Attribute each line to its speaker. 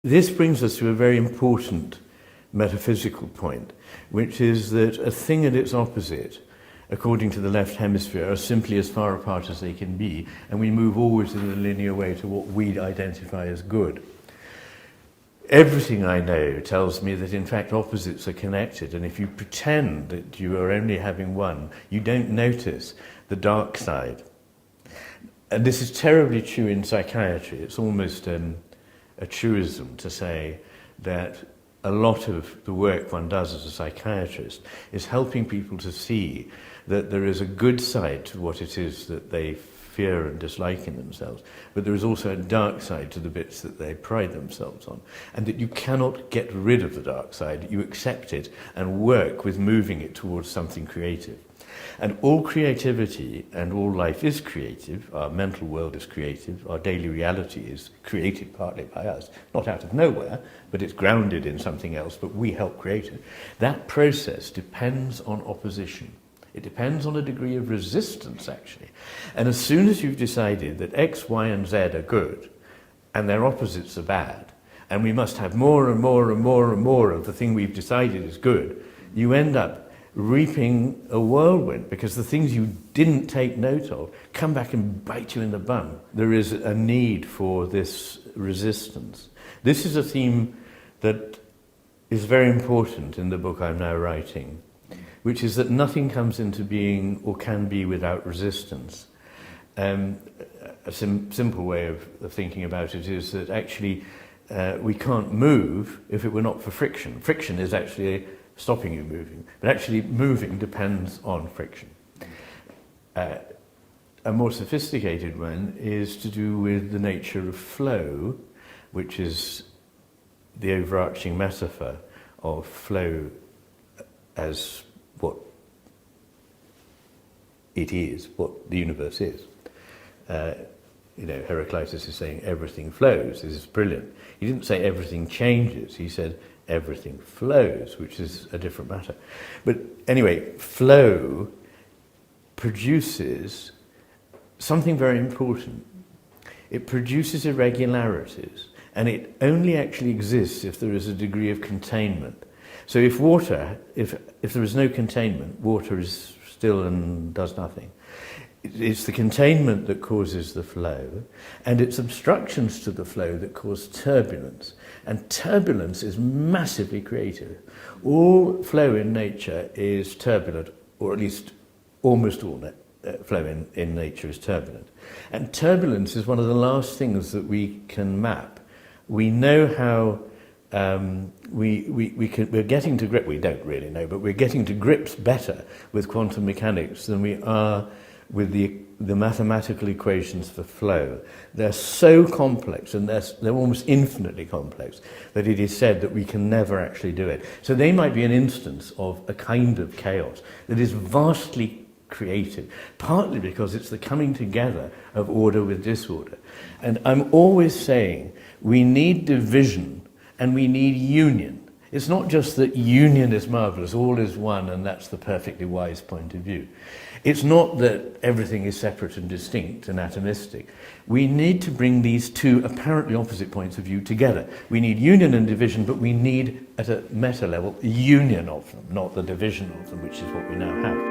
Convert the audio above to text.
Speaker 1: This brings us to a very important metaphysical point, which is that a thing and its opposite, according to the left hemisphere, are simply as far apart as they can be, and we move always in a linear way to what we identify as good. Everything I know tells me that in fact opposites are connected, and if you pretend that you are only having one, you don't notice the dark side. And this is terribly true in psychiatry. It's almost a truism to say that a lot of the work one does as a psychiatrist is helping people to see that there is a good side to what it is that they fear and dislike in themselves, but there is also a dark side to the bits that they pride themselves on, and that you cannot get rid of the dark side. You accept it and work with moving it towards something creative. And all creativity and all life is creative. Our mental world is creative. Our daily reality is created partly by us, not out of nowhere, but it's grounded in something else, but we help create it. That process depends on opposition. It depends on a degree of resistance, actually. And as soon as you've decided that X, Y, and Z are good, and their opposites are bad, and we must have more and more and more and more of the thing we've decided is good, you end up reaping a whirlwind, because the things you didn't take note of come back and bite you in the bum. There is a need for this resistance. This is a theme that is very important in the book I'm now writing, which is that nothing comes into being or can be without resistance. A simple way of thinking about it is that actually we can't move if it were not for friction. Friction is actually stopping you moving, but actually moving depends on friction. A more sophisticated one is to do with the nature of flow, which is the overarching metaphor of flow as what it is, what the universe is. Heraclitus is saying everything flows. This is brilliant. He didn't say everything changes. He said everything flows, which is a different matter. But anyway, flow produces something very important. It produces irregularities, and it only actually exists if there is a degree of containment. So if there is no containment, water is still and does nothing. It's the containment that causes the flow, and it's obstructions to the flow that cause turbulence. And turbulence is massively creative. All flow in nature is turbulent, or at least almost all flow in nature is turbulent. And turbulence is one of the last things that we can map. We know how we're getting to grip, we don't really know, but we're getting to grips better with quantum mechanics than we are with the mathematical equations for flow. They're so complex, and they're almost infinitely complex, that it is said that we can never actually do it. So they might be an instance of a kind of chaos that is vastly creative, partly because it's the coming together of order with disorder. And I'm always saying we need division and we need union. It's not just that union is marvelous, all is one, and that's the perfectly wise point of view. It's not that everything is separate and distinct and atomistic. We need to bring these two apparently opposite points of view together. We need union and division, but we need, at a meta level, union of them, not the division of them, which is what we now have.